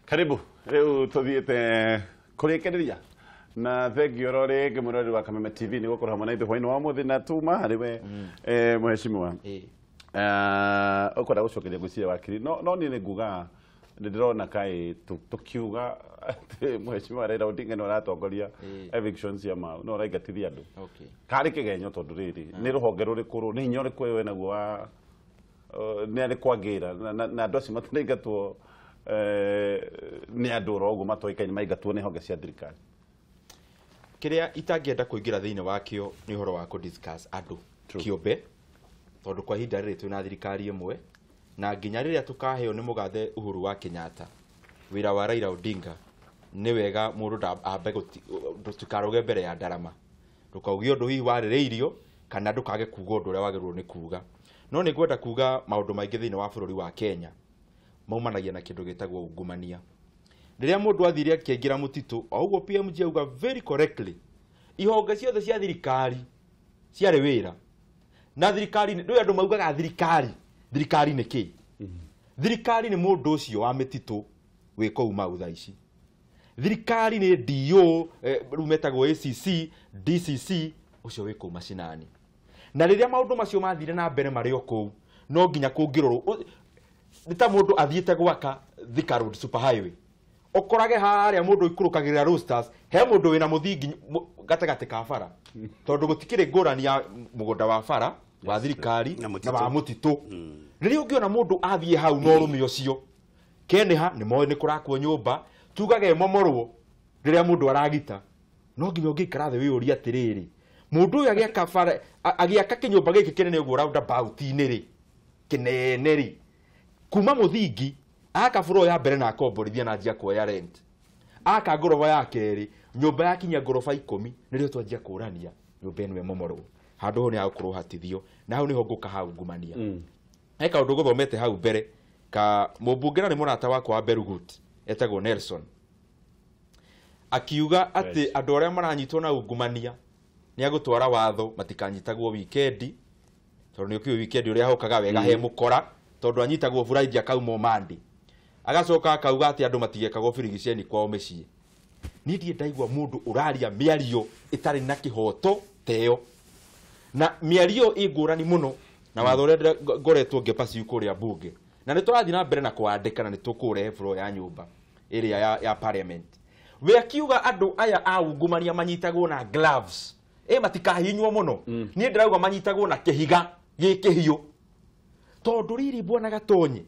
Karibu, leo tuthiete kurekereria na thengio rore ngimurori wa Kameme TV ni gukora hamwe na ithu hwaini wa muthi na tuma hariwe mheshimiwa ukora gucokeria gucia wakiri no ni nguga ndirona kai tukiuga mheshimiwa Raila Odinga no aratongoria evictions ya mau no raigatithia andu kari kigenyo tondu riri ni ruhonge rurikuru ni nyore kwewe naguo wa ni ari kwagira na andu acio matinaingatwo ni andu rogo matoikaine maingatwo ni honge cia thirikari kiria itangienda kuingira thiini wakio ni horo wa ku discuss andu kiumbe tondu kwa ihinda riri twina thirikari imwe na nginya riria tukaheo ni mugathe Uhuru wa Kenyatta wira wa Raila Odinga ni wega mundu ambe tutikaroge mbere ya ndarama ndukaugie undu hihi waririirio kana ndukage kuga undu uria wagirwo ni kuga no ni gwenda kuga maundu maingi thiini wa bururi wa Kenya maumanagia na kindu gitagwo ungumania riria mundu athire akiingira mutitu o uguo PMG auga very correctly ihonge ciothe cia thirikari ciari wira na thirikari ndio andu maugaga thirikari ni ki thirikari ni mundu ucio wa mititu wiko uma utha ici thirikari ni DO rumetagwo ACC DCC ucio wiko macinani na riria maundu macio mathire na mbere mari oku no nginya kungirorwo nita mundu athiete gwaka Thika Road super highway okorage haria mundu ikurukagirira roosters he mundu wina muthingi gatagate ka bara tondu gutikire ngurani ya mugunda wa bara wa thirikari na wa mutitu riria ungiona mundu athie hau no rume ucio keneha ni moyo ni kurakwo nyumba tugage momorwo riria mundu aragita no nginya ungikara the wiuria atiriri mundu uyu agiaka bara agiaka kinyumba giki kinene uguo round about iniri kineneri kuma muthingi aka furo ya mbere na akomborithia na njia kuoya rent aka ngoroba ya keri nyumba ya kinya ngoroba 10 nirio twanjia kurania nyumba eno momorwo handu ho ni agukorwo hatithio na hau niho nguka hau ngumania eka undu guthomete hau mbere ka mumbungira ni murata wakwa wa Berugut etagwo Nelson akiuga ati andu aria maranyitwo na ungumania ni agutwara watho matikanyitagwo weekend tondu ni kiu weekend uria hokaga wega he mukora tondu anyitagwo Friday akauma Monday agacoka akauga ati andu matigekagwo firigiceni kwao micii ni ndie ndaigua mundu uraria miario itari na kihoto teo na miario igurani muno na watho uria ngoretwo ngepasi kuria bunge na ni turathi na mbere na kuandika na ni tukurehe floor ya nyumba area ya parliament we akiuga andu aya aungumania manyitagwo na gloves matikahinywo muno ni ndirauga manyitagwo na kihiga gikihiyo tondu riri bwana gatonye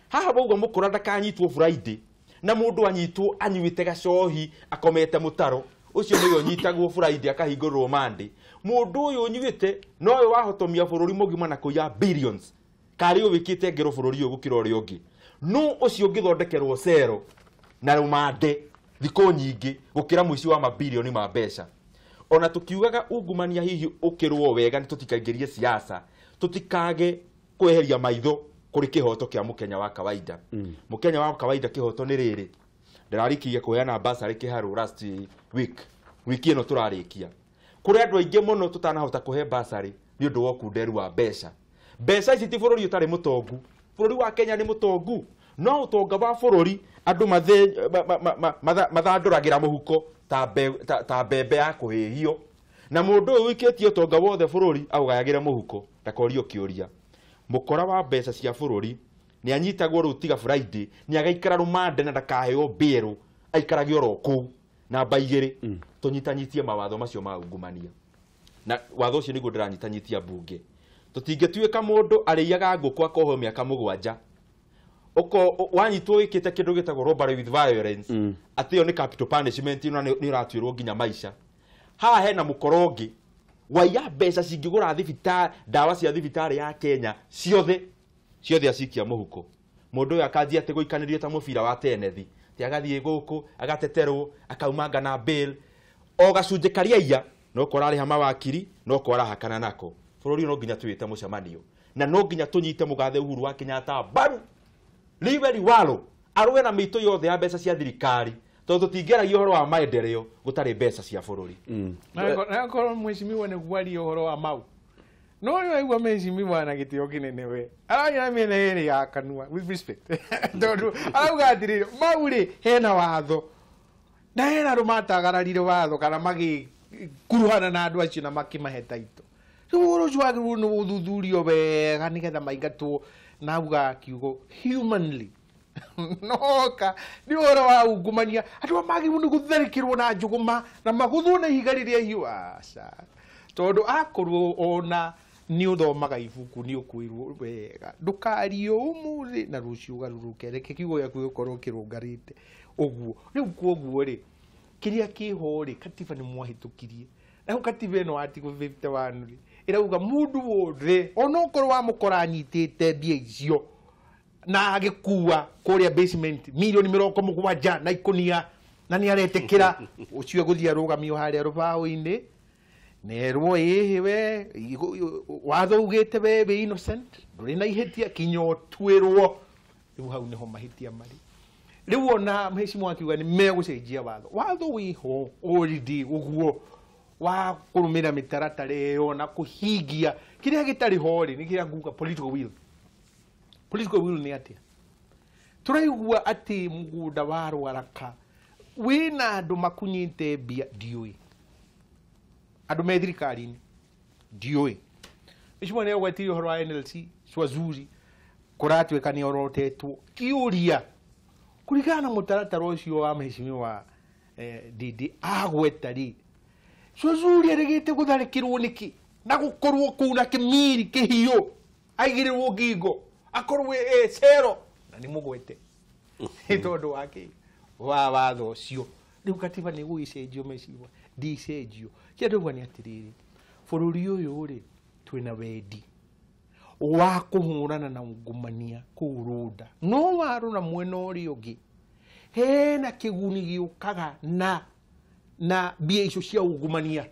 haha bauga mukora ndakanyitwo Friday na mundu anyitwo anyuite gacohi akomete mutaro ucio niyo nyitagwo Friday akahingurwo Monday mundu uyu nyuite nowe wahotomia bururi mugima na kuya billions kari ubikite ngero bururi uyu gukira uri ungi no ucio ngithondekerwo cero na rumande thiko nyingi gukira muici wa mabilioni ma mbeca ona tukiugaga ungumania hihi ukirwo wega ni tutikaingirie siasa tutikage kweheria maitho kuri kihoto kia mukenya wa kawaida mukenya wa kawaida kihoto ni riri ndirarikiye kuheana basari kiharu last week ino turarikia kuri andu aingi muno tutanahota kuhe basari ni undu wa kunderu wa mbeca ici ti bururi utari mutongu bururi wa Kenya ni mutongu no utonga wa bururi andu mathanduragira muhuko ta mbembe ya kuhihio na mundu uyu wikitie utonga wothe bururi augayagira muhuko ndakorio kiuria mukora wa mbeca cia bururi ni anyitagwo rutiga Friday ni agaikara rumande na ndakaheo biru aikaragio roku na baigiri tunyitanyitie mawatho macio ma ungumania na watho ucio niguo ndiranyitanyitia bunge tutingetuika mundu ariyaga nguku akoho miaka 7 uko wanyitwo wikite kindu gitagwo robbery with violence atio ni capital punishment ni uratwirwo nginya maisha haha hena mukorongi waya mbeca cingigura thibitari dawa cia thibitari ya Kenya ciothe acikia muhuko mundu uyu akanjia ati guikanirie ta mubira wa tenethi ti agathie guku agateterwo akaumanga na bail o gacunje karia iya no korari hama wakiri no kora hakana nako bururi no nginya tuite mucemanio na no nginya tunyite mugathe Uhuru wa Kenyatta baru liwe liwalo arwe na mito yothe ya mbeca cia thirikari tondu tingeragia horo wa maendeleo gutari mbeca cia bururi na korwo mheshimiwa ni gwari horo wa mau no ni waigua mheshimiwa na gitio kinene we aranya mena eri ya kanua with respect tondu auga atirire mauri hena watho na hena rumatagararire watho kana magi kuruhana na andu acio na makimahe taito ruru jwagiru no uthuthurio wega nigetha maingatwo na auga kiugo humanly noka ni ora wa ungumania andu magi mundu gutherikirwo na njuguma na maguthu na igariria hiwasa tondu akorwo ona ni uthomaga ibuku ni ukwirwo wega ndukario umuthi na rucio garuruke reke kiugo gyaku gikorwo kirungarite uguo riu kuoguo ri kiria kiho ri katiba ni mwahitukirie na katiba ino article 51 ri irauga mundu wothe onokorwo wa mukora nyitite mbia icio na agikua kuria basement milioni 70 na ikonia na ni aretekira ucio guthia rugamio haria rubao-ini nerwo we watho ugite we innocent nduri na ihetia kinyo twirwo riu hau niho mahitia mari riu ona mheshimiwa akiuga ni megucenjia watho wiho already uguo wa kurumira mitaratara iyo na kuhingia kiria gitari hori ni kiria nguga political will ni atia turaigua ati mugunda wa Rwaraka wina andu makunyite mbia ndiui andu me thirikari-ini ndiui mheshimiwa ni gwetirio horo wa NLC Swazuri kuratwika ni orotetwo kiuria kurigana na mutaratara ucio wa mheshimiwa Didi agwetari Swazuri arigite gutharikirwo niki na gukorwo kuna kimiri kihio aigirirwo ngingo akorwo cero na ni mugwete tondu wake wa watho ucio riu katiba ni guicenjio mheshimiwa ndicenjio kiandugwa ni atiriri bururi uyu ri twina wendi wa kuhurana na ungumania kurunda no waru na mwena uri ungi hena kiguni giukaga na mbia icio cia ungumania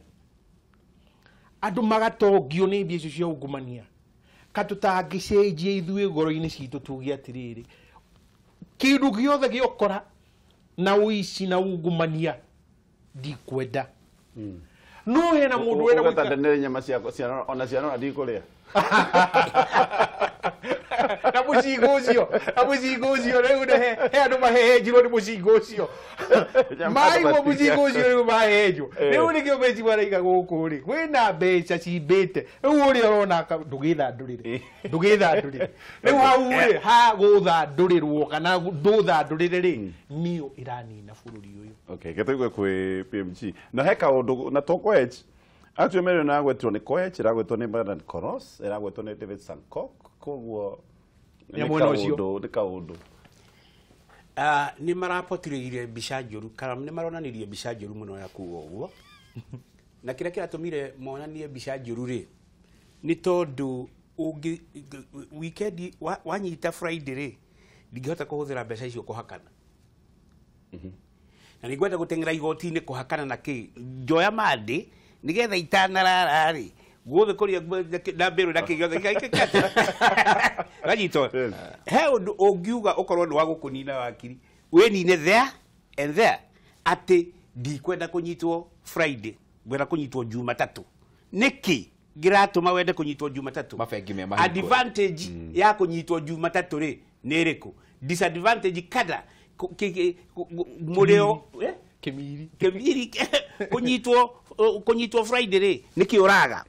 andu magatongio ni mbia icio cia ungumania katutangicenjia ithuĩ ngoro-inĩ citũ tuge atiriri kindu giothe giokora na uici na ungumania ndikwenda no hena mundu wena gutatanire nyama cia ona ciana ndikuria na mucingo ucio riu he andu mahehenjirwo ni mucingo ucio maigwo mucingo ucio riu mahehenjwo riu nikio mheshimiwa araiga guku ri wina mbeca cimbite riu uri urona ndugithandurire riu hau ri ha guthandurirwo kana nduthandurire ri niyo iranina bururi uyu okay getaigwe kwi PMG na he kaundu na tokwech actually mero na gwetwo ni Koech iragwetwo ni Bernard Koros iragwetwo ni David Sankok koguo ni kaundu ni marapotiriire mbica njuru kana ni maronanirie mbica njuru muno ya kuuga uguo na kira kiratumire monanie mbica njuru ri ni tondu ungi weekend wanyita Friday ri ndingihota kuhuthira mbeca icio kuhakana na nigwenda gutengera igoti-ini kuhakana na ki njoya mandi nigetha itanarara ri guothe kuria na mberu na kigiothe ganyito he undu ungiuga ukorwo ni wa gukunina wakiri wenine there and there ati ndikwenda kunyitwo Friday gwera kunyitwo Jumatatu niki giratuma wende kunyitwo Jumatatu mafengi me advantage ya kunyitwo Jumatatu ri ni riku disadvantage kada muleo kemiri kunyitwo Friday ri niki uraga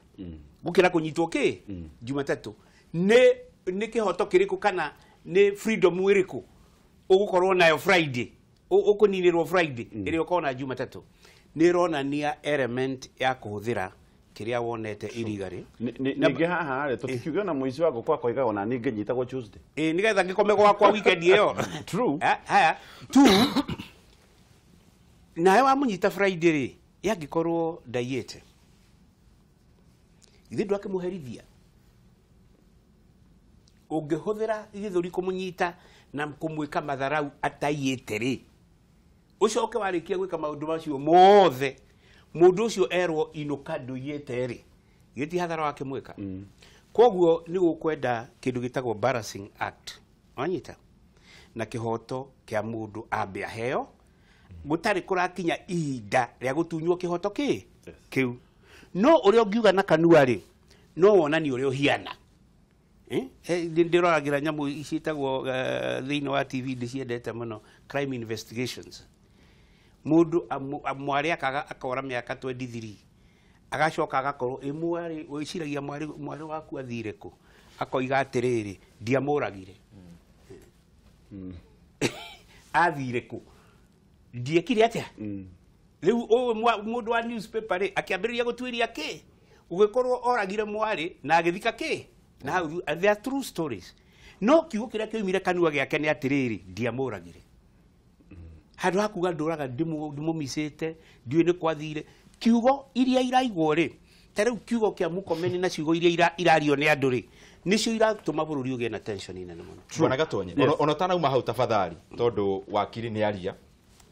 gukira kunyitwo ki Jumatatu ni kihoto kiriku kana ni freedom wiriku ugukorwo nayo Friday ukuninirwo Friday iri ukona Jumatatu ni ronania element ya kuhuthira kiria wonete irigari ningi haha ri tukiuga na muici wako kwa koiga ona ningi nyitagwo Tuesday nigetha ngikome gwakwa weekend iyo true haya tu nayo amunyita Friday ri yagikorwo ndaiete ithe ndwake muherithia ungihuthira githuri kumunyita na kumwika matharau ataiete ri ucoke warikia gwika maundu macio mothe mundu ucio erwo inuka nduiete ri giti hathara wake mwika koguo ni gukwenda kindu gitagwo Balancing Act wanyita na kihoto kia mundu ambe aheo gutari kurakinya ihinda ria gutunywo kihoto kiu no uria ungiuga na kanua ri no wonani uri uhiana ndiragira nyamu icitagwo thiini wa TV ndiciendete muno crime investigations mundu mwari akora miaka 23 agacoka agakorwo mwari wiciragia mwari waku athire ku akoiga atiriri ndiamuragire athire ku ndiekire atia riu mundu wa newspaper akiambiriria gutwiria ki ugikorwo oragire mwari na agithika ki na they are true stories no kiugo kiria kiumire kanua giake ni atiriri ndiamuragire handu hakuga nduraga ndimumicite ndiui ni kwathire kiugo iria iraigwo ri tariu kiugo kia Mukomeni na ciugo iria irario ni andu ri nicio iratuma bururi ugie na tension nene muno bwana Gatonye ono tanauma hau tafadhali tondu wakiri ni aria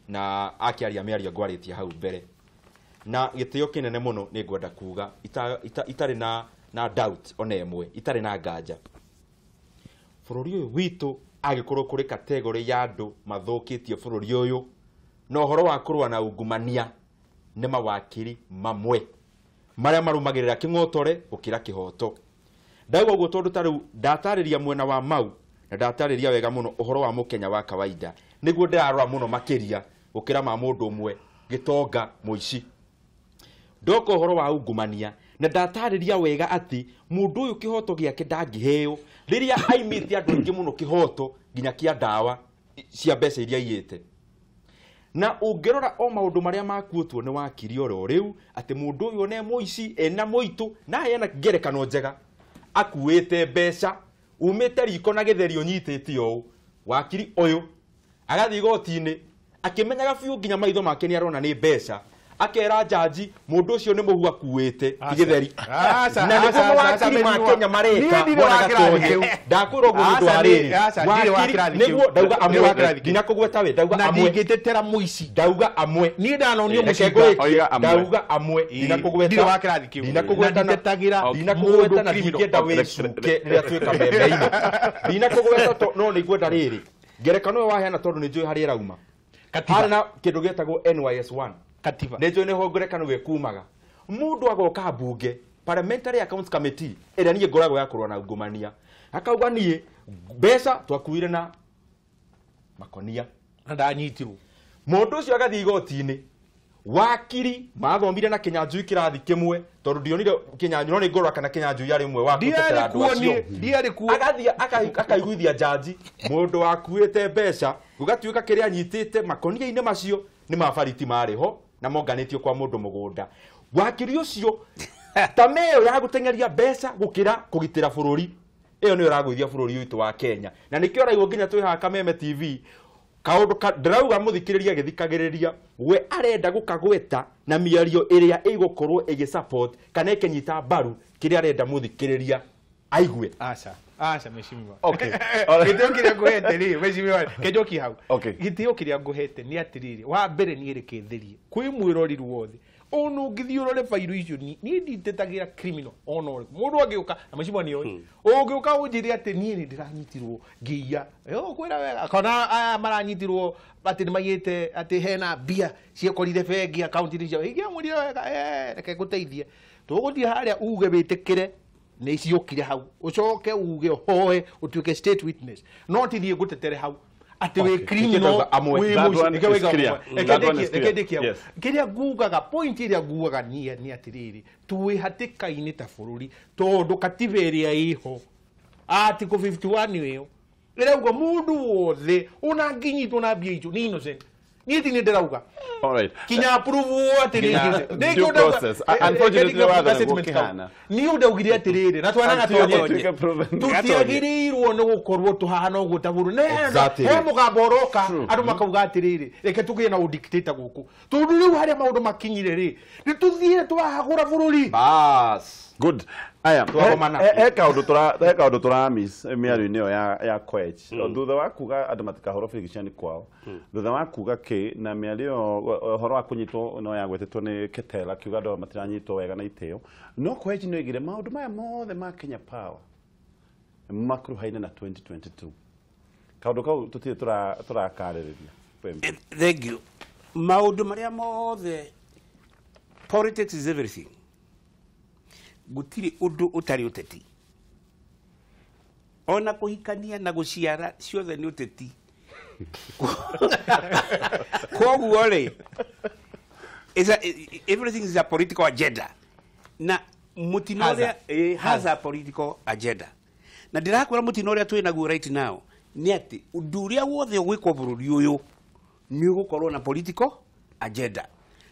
na akiaria miaria ngwaritie hau mbere na gitio kinene muno ni ngwenda kuga itari na doubt ona emwe itari na nganja bururi uyu witu agikorwo kuri category ya andu mathukitie bururi uyu no horo wa kurwa na ungumania ni mawakiri mamwe maria marumagirira king'otore gukira kihoto ndagwo guo tondu tariu ndatariria mwena wa mau na ndatariria wega muno uhoro wa mukenya wa kawaida niguo ndirarora muno makiria gukira ma mundu umwe gitonga muici ndoko uhoro wa ungumania na ndatariria wega ati mundu uyu kihoto giake ndangiheo riria aimite andu ingi muno kihoto nginya kia ndawa cia mbeca iria iyite na ungirora o maundu maria makuotwo ni wakiri oro riu ati mundu uyu ne muici ena moitu na yana ngerekano njega akuite mbeca umite riko na githeri unyitite o wakiri uyu agathi gotini akimenyaga biu nginya maitho make ni arona ni mbeca akera jaji mundu ucio ni muhu akuite githeri na ni kwa wakiri ma Kenya mareka bwana Gatonye ndakwiro gu mundu ariri wakiri niguo ndauga amwe nginya kugweta we ndauga amwe na ngitetera muici ndauga amwe ni ndanonio mucinga ndauga amwe nginya kugweta wakirathi kiu nginya kugweta nginya kugweta na ngienda wicuke riria twika membeini nginya kugweta no ni gwenda riri ngerekano wa heana tondu ni njui hari rauma katiba na kindu getagwo NYS1 katiba nejo ne hongerekano wekumaga mundu agoka bunge parliamentary accounts committee ere nie ngoragwo ya kurwa na ungumania akauga nie mbeca twakuire na makonia ndanyitirwo mundu ucio agathi igotini wakiri mathomire na Kinyanjui kirathi kimwe tondu ndionire Kinyanjui no ni ngorwa kana Kinyanjui yari umwe wa kutetera andu acio ndiari kuo agathi akaiguithia jaji mundu wakuite mbeca gugatuika kiria anyitite makonia-ini macio ni mabariti mariho na monganitio kwa mundu mugunda wakiri ucio tameo ya gutengeria mbeca gukira kugitira bururi iyo ni uragwithia bururi witu wa Kenya na nikio raigwo nginya twi ha Kameme TV kaundu ndirauga muthikiriria githikagiriria we arenda gukagweta na miario iria igukorwo igi support kana ikinyita baru kiria arenda muthikiriria aigwe aca meshimiwa Okay. gitio kiria nguhete ri meshimiwa kejoki hau Okay. gitio kiria nguhete ni atiriri wa mbere ni iri kitherie kwi mwiroriru wothe onu ngithiurore fairu icio ni nditetagira criminal ono mundu agiuka na meshimiwa ni oi ugiuka unjiri ati ni ndiranyitirwo ngiya kwira wega kana maranyitirwo ati ni mayite ati hena bia ciekorire bengi account ni cio igia muri wega reke guteithie tuguthie haria uge bitikire ni ciokire hau ucoke uge hoe utuike state witness no tithie gutetere hau ati we criminal we kiria ngugaga point iria ngugaga ni atiriri tuwi hatika-ini ta bururi tondu katiba iria iho article 51 iyo irauga mundu wothe una nginyitwo na mbia icio ni innocent ni ti ni ndirauga all right kinya approve ati ni due process unfortunately rather gukihana ni undaugire atiriri na twana Gatonye tutiagirirwo ni gukorwo tuhana uguo ta buru nena he mugambo roka andu makauga atiriri reke tugie na udictator guku tondu riu haria maundu makinyire ri ni tuthie twahagura bururi bas good aya kaundu turamis miario-ini iyo ya Koech thutha wa kuga andu matikahoro birigicani kwao thutha wa kuga ki na miario horo wa kunyitwo no yagwetetwo ni Ketela kiuga andu matiranyitwo wega na iteo no Koech no igire maundu maya mothe ma Kenya Power makruhaine na 2022 kaundu kau tutire turakaririria thank you maundu maria mothe politics is everything gutiri undu utari uteti ona kuhikania na guciara ciothe ni uteti koguo ri everything is a political agenda na mutinoria has a political agenda na ndirakwira mutinoria twi naguo right now ni ati undu uria wothe ugwikwo bururi uyu ni ugukorwo na political agenda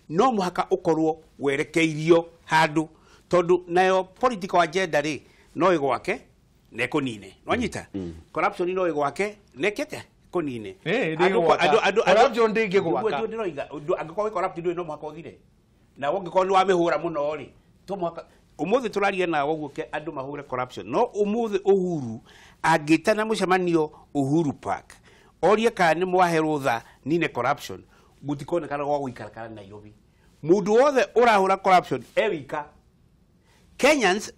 no muhaka ukorwo werekeirio handu tondu nayo political agenda ri no igwake nekunine nwanyita corruption no igwake nekete kunine corruption ndingi gwaka angikwa corrupt ndu no muhaka uthire na wongikwa ni wa mihura muno ri to muhaka umuthi turaria na woguo ke andu mahure corruption no umuthi Uhuru agitana mucemanio Uhuru Park orie ka ni mwaherwo tha nine corruption gutikone kana gwa guikara kana Nairobi mundu wothe urahura corruption ewika Kenyans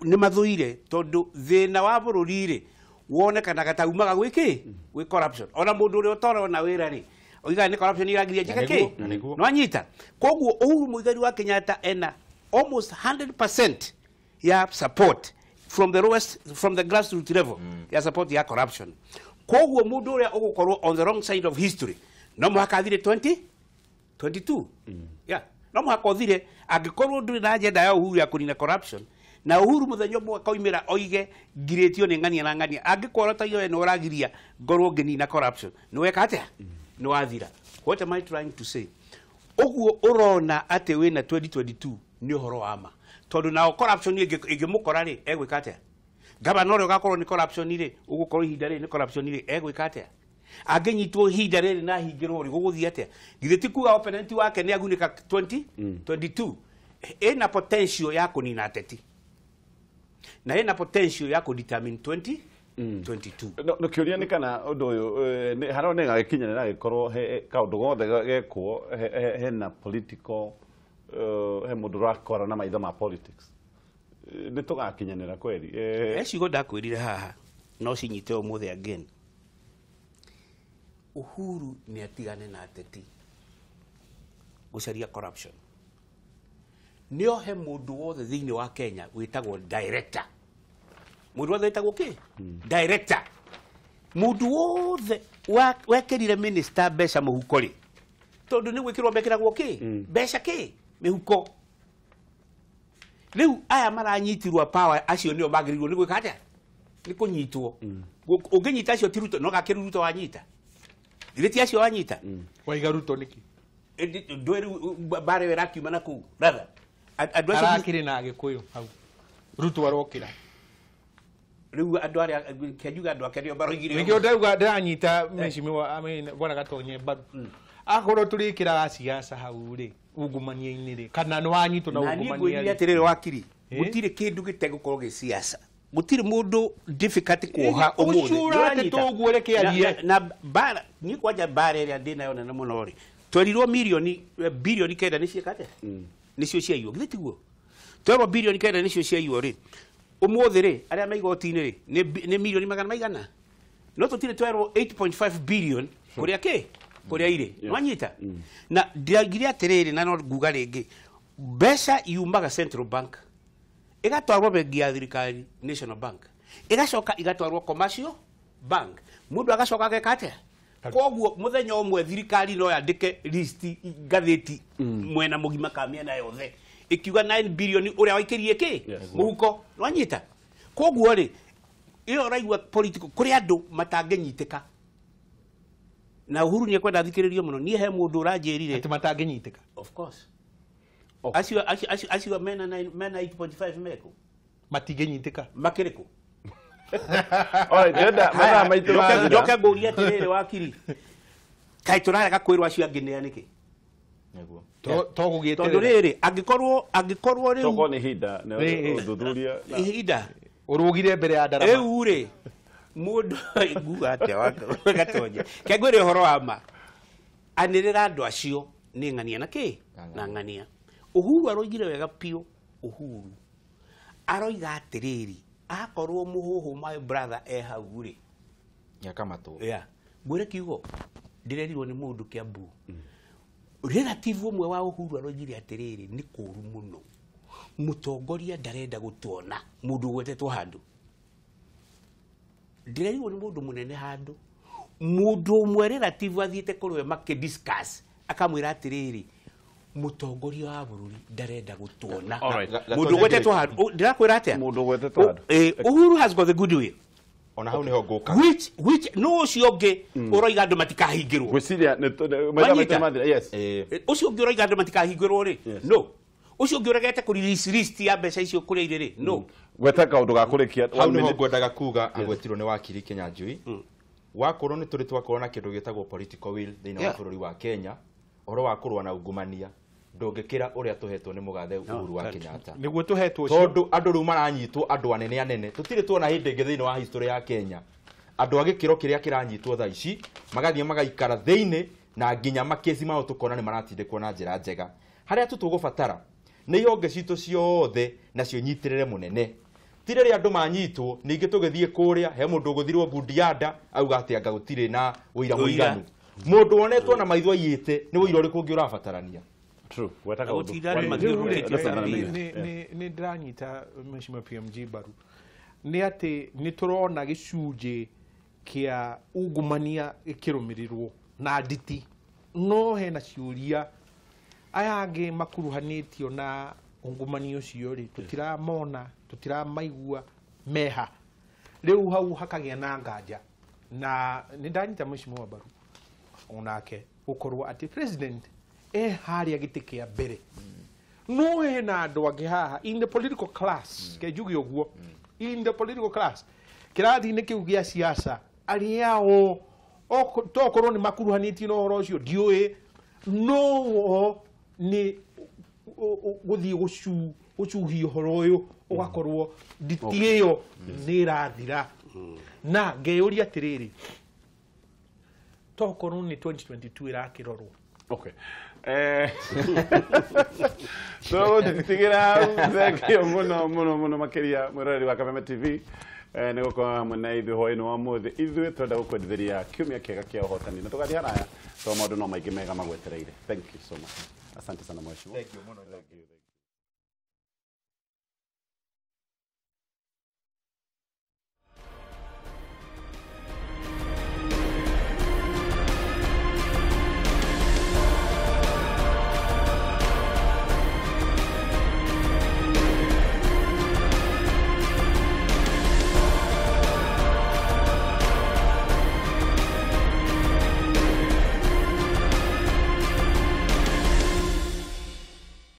ni mathuire tondu thina wa bururi ri wonekanaga taumaga gwiki gwi corruption ona mundu uri utoro na wira ri oiga ni corruption iragiria njikake no anyita koguo Uhuru Muigai wa Kenyatta ena almost 100% ya support from the lowest, from the grassroots level ya support ya corruption koguo mundu uri ugukorwo on the wrong side of history no muhaka thire 2022 yeah no muhaka thire angikorwo nduri na agenda ya Uhuru ya kunina corruption na Uhuru muthenya mwe koimira oige giretio ni ngania na ngania angikorwo ta yo no uragiria ngorwo nginina corruption no weka atia no wathira what am I trying to say oguo urona ate wina 2022 ni horo wama tondu na corruption igimukora ri egwika atia gavana ro gakorwo ni corruption ri ugukorwo ihinda ri ni corruption ri egwika atia anginyitwo ihinda ri na hingirwo ri guguthia atia githeti kuga opponent wake ni agunika 2022 ena potential ya kunina ateti na ena potential ya ku determine 2022 no kiuria ni kana undu uyu ni haronega gikinyana na gikorwo he kaundu gothe gekwo he na political he mundu rakora na maitho ma politics ni tugakinyanira kweli ecigo ndakwirire haha no cinyite umuthi again Uhuru ni atigane na ateti gucaria corruption nio he mundu wothe thiini wa Kenya witagwo director mundu wothe witagwo ki director mundu wothe wekerire minister besha muhuko ri tondu ni gwikirwo bekiragwo ki besha ki mihuko riu aya maranyitirwa power acio nio magirirwo ni gwika atia ni kunyitwo unginyita acio tiruto no gakiruto wanyita direti acio wanyita waiga Ruto niki ndweru bare wera kiuma na ku brother arakire na Gikuyu hau Ruto arokira riu andu aria kenyuga andu akerio baroigire niki ndauga ndanyita mheshimiwa bwana Gatonye baru akorwo turikira siasa hau ri ungumania-ini ri kana no wanyitwo na ungumania ni ngwiri atirire wakiri gutire kindu gitegukorwo gi siasa gutire mundu difficult kuoha umuthi ucurate tuguore kiarie na bara ni kwaja bara ria ndina yona na muno ri twarirwo bilioni kenda ni ciekate nicio ciaiywo githitiguo twerwo bilioni kenda nicio ciaiywo ri umuthi ri aria maigoti-ini ri ni milioni magana maigana no tutire twerwo 8.5 billion kuria ki kuria ire nwanyita na ndiagire atiriri na no nguga ringi besha yumaga Central Bank igatwarwo bengi ya thirikari National Bank igacoka igatwarwo Commercial Bank mundu agacoka agekate koguo muthenya umwe thirikari no yandike list gatheti mwena mugima kamia na yothe ikiuga 9 billion uria waikirie ki muhuko nwanyita koguo ri iyo raigwa political kuri andu matangenyitika na Uhuru ni kwenda thikiririo muno nie he mundu uranjirire ati matangenyitika of course asio mena 8.5 meko matingenyitika makiriku oi ndenda mena maitu ma ndoka nguria tirire wakiri kai turarega kwirwa acio angine niki Neguo. to gugieterera tondu riri angikorwo ri toko ni hinda na udhudhuria hinda urugire mbere ya ndarama ri mundu iguga atia Gatonye kegwire horo wa ma anirira andu acio ni ngania na ki na ngania Uhuru aroigire wega pio Uhuru aroiga atiriri akorwo muhuhu my brother hau ri Nyakamatu gwire kiugo ndirerirwo ni mundu Kiambu relative umwe wa Uhuru aroigire atiriri ni kuru muno mutongoria ndarenda gutuona mundu gwetetwo handu ndireirwo ni mundu munene handu mundu umwe relative athiite kurwe make discuss akamwira atiriri mutongoria wa bururi ndarenda gutuona mundu gwetetwo handu ndirakwira atia mundu gwetetwo handu Uhuru has got the goodwill ona hau niho nguka which no ucio ngi uroiga andu matikahingirwo gwiciria yes ucio ngi uroiga andu matikahingirwo ri no ucio ngi uregete ku list ya mbeca icio kuri iri no gweta kaundu ga kurikia hau niho ngwendaga kuga agwetirwo ni wakiri Kenya Njui wakorwo ni turi twakorwo na kindu gitagwo political will thiini wa bururi wa Kenya oro wa kurwa na ungumania ndungikira uria tuhetwo ni mugathe Uhuru wa Kenyatta niguo tuhetwo tondu andu riu maranyitwo andu anene tutire tuona hindi ngi thiini wa history ya Kenya andu agikiro kiria kiranyitwo tha ici magathie magaikara thiini na nginya makesi mao tukona ni maratindikwo na njira njega haria tutugubatara ni ihonge citu ciothe nacio nyitirire munene tire ri andu manyitwo ningi tugithie kuria he mundu guthirwo Bundianda auga ati anga gutire na uira muiganu mundu wonetwo na maitho ayite ni uira uriku ungi urabatarania true wetaka ni ndiranyita mheshimiwa PMG baru ni ati ni turona gicunje kia ungumania ikirumirirwo na nditi no hena ciuria aya angi makuruhanitio na ungumania ucio ri tutiramona tutiramaigua meha riu hau hakagia na nganja na ni ndanyita mheshimiwa baru onake ukorwo ati president haria giti kia mbere no hena andu angi haha in the political class ke jugi oguo in the political class kirathi ni kiu gia siasa ariao tokorwo ni makuruhanitio no horo ucio ndiui no ni guthii gucuhio horo uyu ugakorwo nditio ni rathira na ngeuria atiriri tokorwo ni 2022 irakirorwo okay so tutigira thekio muno makiria mwirori wa Kameme TV ni gukora muna ithu hoino wa muthi ithu twenda gukwendithiria kiumia kiega kia uhotani na tugathi haraya to maundu no maingi mega magwetereire. Thank you so much. Asante sana mheshimiwa. Thank you.